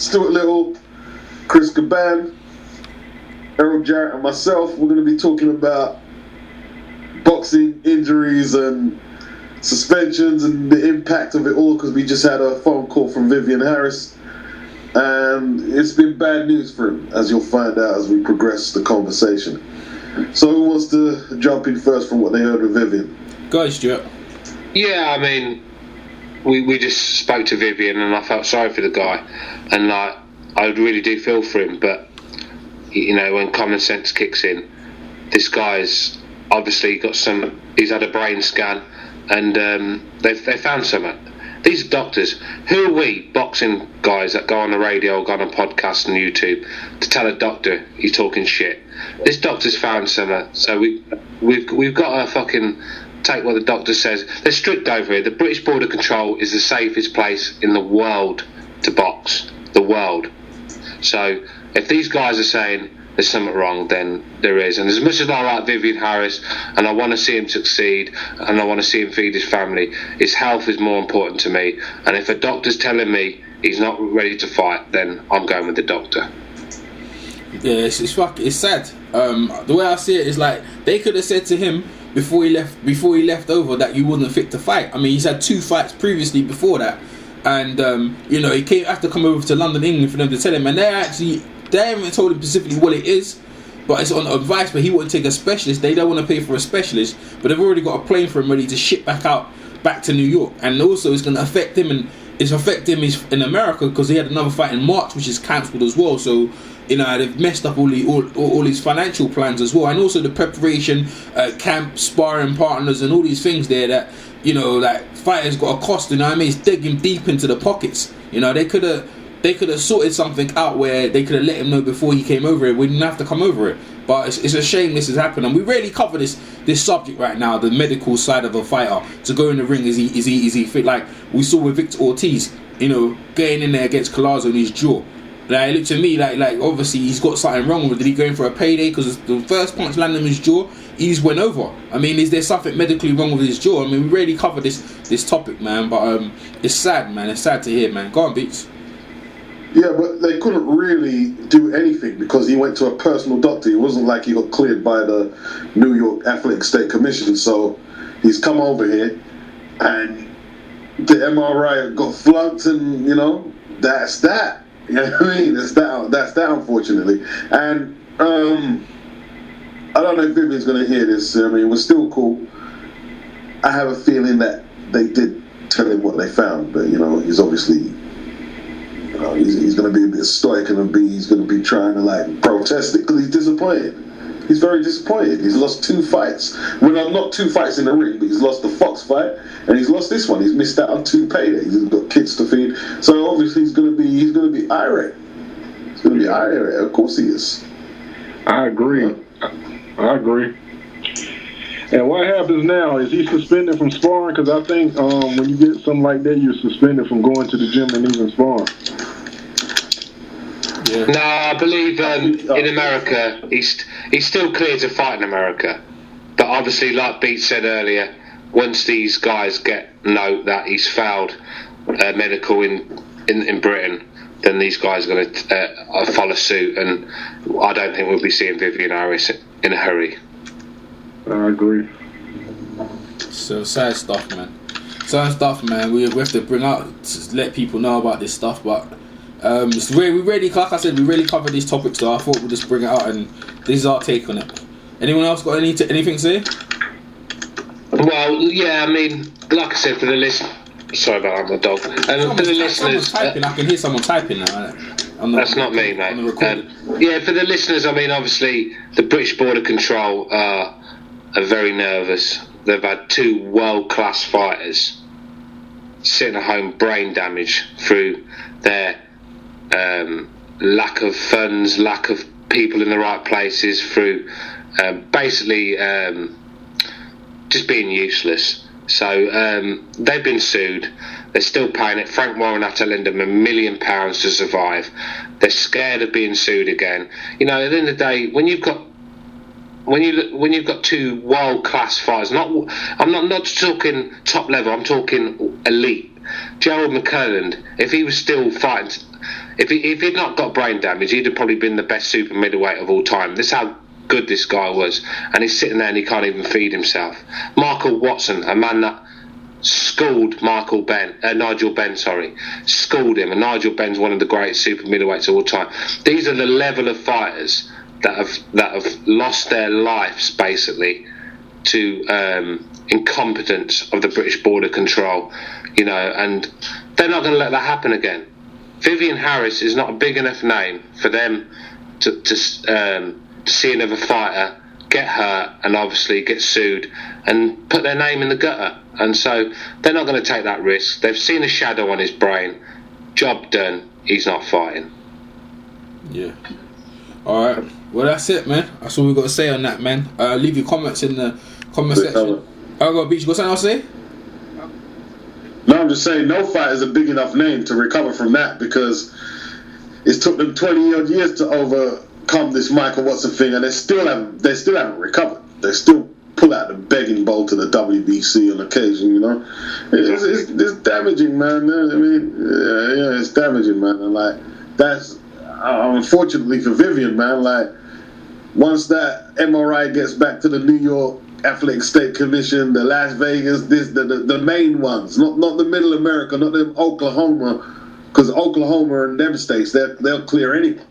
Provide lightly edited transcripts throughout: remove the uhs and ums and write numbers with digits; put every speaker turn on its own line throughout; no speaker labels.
Stuart Little, Chris Caban, Errol Jarrett and myself. We're going to be talking about boxing injuries and suspensions and the impact of it all, because we just had a phone call from Vivian Harris and it's been bad news for him, as you'll find out as we progress the conversation. So who wants to jump in first from what they heard with Vivian?
Go ahead, Stuart.
Yeah, I mean, we just spoke to Vivian and I felt sorry for the guy, and like I really do feel for him, but you know, when common sense kicks in, this guy's obviously he's had a brain scan and they found something. These doctors, who are we boxing guys that go on the radio or go on a podcast and YouTube to tell a doctor he's talking shit? This doctor's found something, so we've got to fucking take what the doctor says. They're strict over here. The British Border Control is the safest place in the world to box. The world. So if these guys are saying there's something wrong, then there is. And as much as I like Vivian Harris and I want to see him succeed and I want to see him feed his family, his health is more important to me. And if a doctor's telling me he's not ready to fight, then I'm going with the doctor.
Yeah, it's sad. The way I see it is like they could have said to him before he left over that you wasn't fit to fight. I mean, he's had 2 fights previously before that, and you know, he have to come over to London, England for them to tell him, and they haven't told him specifically what it is, but it's on advice. But he wouldn't take a specialist. They don't want to pay for a specialist, but they've already got a plane for him ready to ship back to New York, and also it's going to affect him, and it's affecting him in America because he had another fight in March which is cancelled as well. So you know, they've messed up all his financial plans as well, and also the preparation, camp, sparring partners, and all these things there that, you know, that fighters got a cost. You know what I mean? It's digging deep into the pockets. You know, they could have sorted something out where they could have let him know before he came over it. We didn't have to come over it. But it's a shame this has happened, and we rarely cover this subject right now, the medical side of a fighter to go in the ring. Is he fit? Like we saw with Victor Ortiz, you know, getting in there against Collazo on his jaw. Like, it looked to me like obviously he's got something wrong with it. Did he go in for a payday? Because the first punch landed on his jaw, he just went over. I mean, is there something medically wrong with his jaw? I mean, we rarely cover this topic, man. But it's sad, man. It's sad to hear, man. Go on, Beats.
Yeah, but they couldn't really do anything because he went to a personal doctor. It wasn't like he got cleared by the New York Athletic State Commission. So he's come over here and the MRI got flunked, and, you know, that's that. You know what I mean? That's that, unfortunately. And I don't know if Vivian's going to hear this. I mean, we're still cool. I have a feeling that they did tell him what they found, but, you know, he's obviously, you know, he's going to be a bit stoic, and he's going to be trying to, like, protest it because he's disappointed. He's very disappointed. He's lost 2 fights. Well, not 2 fights in the ring, but he's lost the Fox fight and he's lost this one. He's missed out on 2 paydays. He's got kids to feed. So obviously he's going to be irate. He's going to be irate. Of course he is.
I agree. And what happens now? Is he suspended from sparring? Because I think when you get something like that, you're suspended from going to the gym and even sparring.
Yeah. No, I believe in America he's still cleared to fight in America, but obviously, like Beat said earlier, once these guys know that he's failed medical in Britain, then these guys are going to follow suit, and I don't think we'll be seeing Vivian Harris in a hurry.
I agree.
So sad stuff, man. We have to bring out to let people know about this stuff, but. Like I said, we really covered these topics, so I thought we'd just bring it out, and this is our take on it. Anyone else got anything to say?
Well, yeah, I mean, like I said, for the listeners, sorry about that, my dog. For the listeners,
typing. I can hear someone typing now.
That's not me, mate. Yeah, for the listeners, I mean, obviously, the British Border Control are very nervous. They've had 2 world-class fighters sitting at home, brain damage through their lack of funds, lack of people in the right places, through basically just being useless. So they've been sued. They're still paying it. Frank Warren had to lend them £1 million to survive. They're scared of being sued again. You know, at the end of the day, when you've got 2 world class fighters, I'm not talking top level. I'm talking elite. Gerald McClelland, if he was still fighting if he'd not got brain damage, he'd have probably been the best super middleweight of all time. This is how good this guy was, and he's sitting there and he can't even feed himself. Michael Watson, a man that schooled Nigel Benn, schooled him, and Nigel Benn's one of the greatest super middleweights of all time. These are the level of fighters that have lost their lives basically to incompetence of the British border control, and they're not going to let that happen again. Vivian Harris is not a big enough name for them to see another fighter get hurt and obviously get sued and put their name in the gutter, and so they're not going to take that risk. They've seen a shadow on his brain. Job done. He's not fighting.
Yeah. Alright, well that's it, man. That's all we've got to say on that, man. Leave your comments in the comment section. Beach, you got something else to say?
No, I'm just saying no fight is a big enough name to recover from that, because it's took them 20 odd years to overcome this Michael Watson thing, and they still haven't recovered. They still pull out the begging bowl to the WBC on occasion, It's damaging, man. I mean, yeah, it's damaging, man. And like, that's unfortunately for Vivian, man. Like, once that MRI gets back to the New York Athletic State Commission, the Las Vegas, the main ones, not the Middle America, not them Oklahoma, because Oklahoma and them states, they'll clear anyone.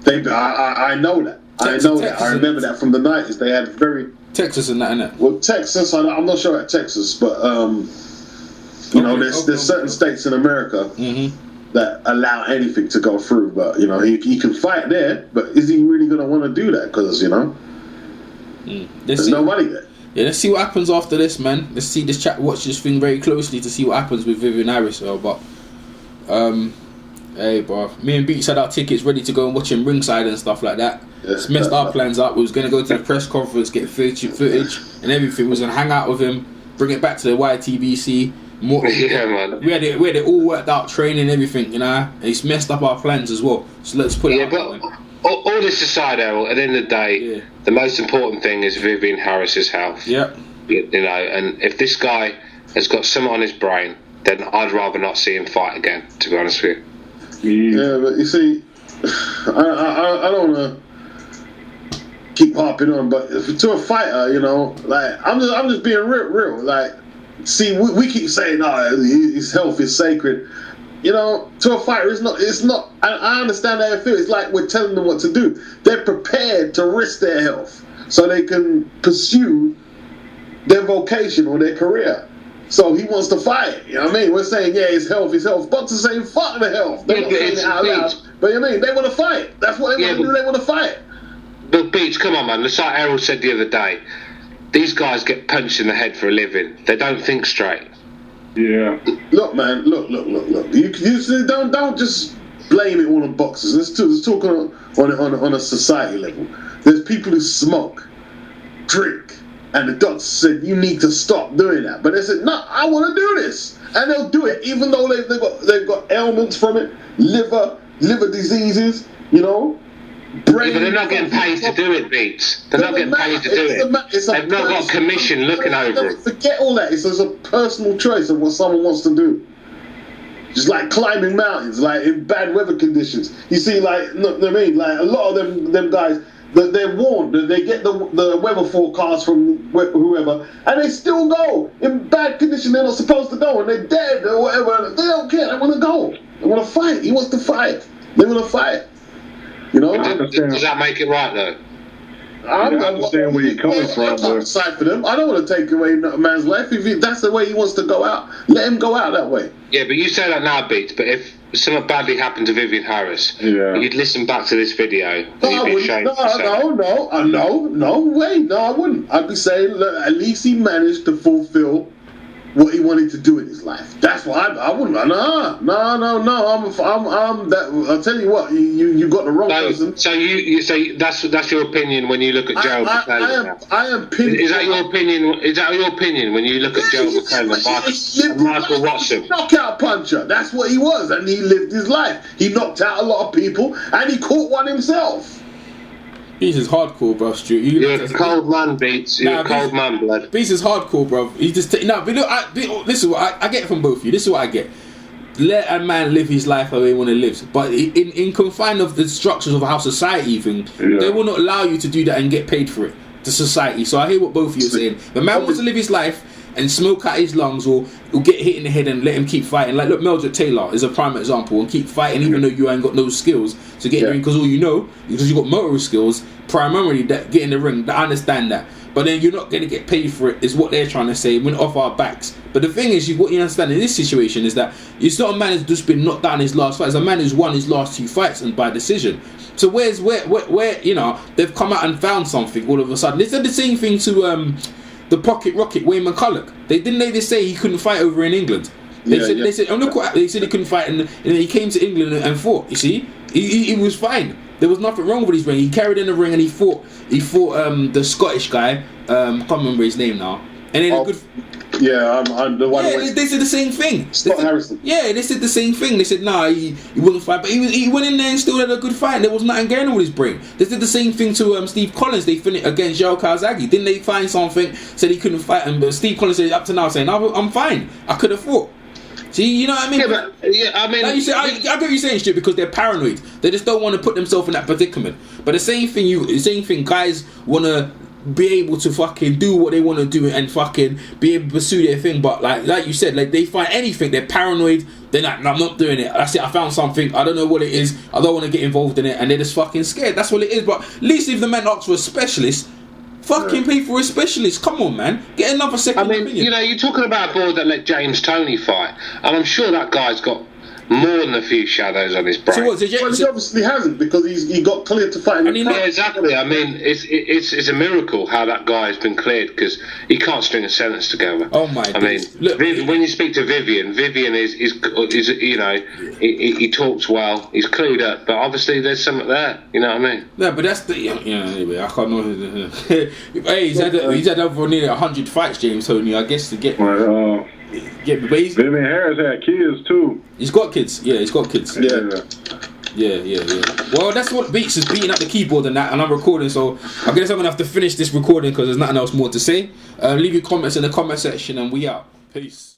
I know that. Texas, I remember that from the 90s. They had very
Texas and that, innit?
Well, Texas, I'm not sure about Texas, but there's certain states in America that allow anything to go through. But he can fight there, but is he really going to want to do that? Because there's no money there.
Yeah, let's see what happens after this, man. Let's see this chat. Watch this thing very closely to see what happens with Vivian Harris. But hey, bro, me and Beats had our tickets ready to go and watch him ringside and stuff like that. It's messed our plans up. We was going to go to the press conference, get footage and everything. We was going to hang out with him, bring it back to the YTBC.
Yeah, man.
We had it all worked out, training, everything, and it's messed up our plans as well. So let's put it out.
But all this aside, Errol, at the end of the day, the most important thing is Vivian Harris's health.
Yeah.
And if this guy has got something on his brain, then I'd rather not see him fight again, to be honest with you.
Yeah, but you see, I don't want to keep harping on, but to a fighter, like I'm just being real. Like, see, we keep saying, his health is sacred. To a fighter, it's not. I understand how they feel. It's like we're telling them what to do. They're prepared to risk their health so they can pursue their vocation or their career. So he wants to fight. You know what I mean? We're saying, his health. Boxers saying, fuck the health. They're not saying it out loud. But they want to fight. That's what they want to do. They want to fight.
But Beach, come on, man. It's like Errol said the other day. These guys get punched in the head for a living. They don't think straight.
Yeah.
Look, man. Look. You don't just blame it all on boxers. Let's talk on a society level. There's people who smoke, drink, and the doctor said you need to stop doing that. But they said, no, I want to do this, and they'll do it even though they've got ailments from it, liver diseases, brain.
But they're not getting paid to do it, Beats. They're not getting paid to do it. They've not got a commission looking over it.
Forget all that. It's a personal choice of what someone wants to do. Just like climbing mountains, like in bad weather conditions. You see, like, what I mean? Like, a lot of them guys, they're warned. They get the weather forecast from whoever, and they still go. In bad conditions, they're not supposed to go, and they're dead or whatever. They don't care. They want to go. They want to fight. He wants to fight. They want to fight.
Does that make it right, though?
I understand where you're coming from.
I'm side for them. I don't want to take away a man's life. If that's the way he wants to go out, let him go out that way.
Yeah, but you say that now, Beats. But if something badly happened to Vivian Harris, you'd listen back to this video and you'd be ashamed.
No, I wouldn't. I'd be saying, look, at least he managed to fulfill what he wanted to do in his life. That's what I wouldn't. No. I'm that. I'll tell you what. You got the wrong person.
So you say that's your opinion when you look at Joe McClellan.
I am pinning.
Is that your opinion? Is that your opinion when you look at Joe McClellan and Michael Watson?
Knockout puncher. That's what he was, and he lived his life. He knocked out a lot of people, and he caught one himself.
Beats is hardcore, bro, Stu.
You're a cold man, Beats. You're a cold man, blood.
Beats is hardcore, bro. He just listen. What I get from both of you. This is what I get. let a man live his life how he want to live. But in confine of the structures of how society even, they will not allow you to do that and get paid for it. The society. So I hear what both of you are saying. The man wants to live his life and smoke out his lungs, or get hit in the head and let him keep fighting. Like, look, Meldrick Taylor is a prime example, and keep fighting even though you ain't got no skills to get in the ring, because all you know, because you got motor skills, primarily that get in the ring. I understand that. But then you're not going to get paid for it, is what they're trying to say. We're off our backs. But the thing is, what you understand in this situation is that it's not a man who's just been knocked down his last fight. It's a man who's won his last 2 fights and by decision. So where you know, they've come out and found something all of a sudden. They said the same thing to the Pocket Rocket, Wayne McCulloch. They say he couldn't fight over in England. They said, oh look what they said, he couldn't fight, and then he came to England and fought. You see, he was fine. There was nothing wrong with his ring. He carried in the ring and he fought the Scottish guy. I can't remember his name now. And then
I'm the one.
Yeah, they said the same thing.
Scott Harrison.
Yeah, they said the same thing. They said, nah, he wouldn't fight, but he went in there and still had a good fight. There was nothing going on with his brain. They did the same thing to Steve Collins. They finished against Joe Kawasaki. Didn't they find something? Said he couldn't fight, and Steve Collins said up to now saying, no, I'm fine. I could have fought. See, you know what I mean?
I mean,
like you say, I get what you're saying, shit, because they're paranoid. They just don't want to put themselves in that predicament. But the same thing, guys want to be able to fucking do what they want to do and fucking be able to pursue their thing. But like you said, like, they find anything, they're paranoid. They're like, no, I'm not doing it. That's it. I found something. I don't know what it is. I don't want to get involved in it, and they're just fucking scared. That's what it is. But at least if the man asks for a specialist, fucking pay for a specialist. Come on, man. Get another second opinion.
You know, you're talking about a board that let James Toney fight, and I'm sure that guy's got more than a few shadows on his brain.
So what?
Well, he obviously hasn't, because he got cleared to fight.
Yeah, exactly. I mean, it's a miracle how that guy has been cleared, because he can't string a sentence together.
Oh my! I mean,
look, when you speak to Vivian is you know, he talks well. He's clued up, but obviously there's something there. You know what I mean?
No, but that's the anyway. I can't know. Hey, he's had over nearly 100 fights, James Toney. I guess to get.
Vivian Harris had kids too.
He's got kids. Yeah, he's got kids. Yeah. Well, that's what Beats is beating up the keyboard and that, and I'm recording, so I guess I'm gonna have to finish this recording because there's nothing else more to say. Leave your comments in the comment section, and we out. Peace.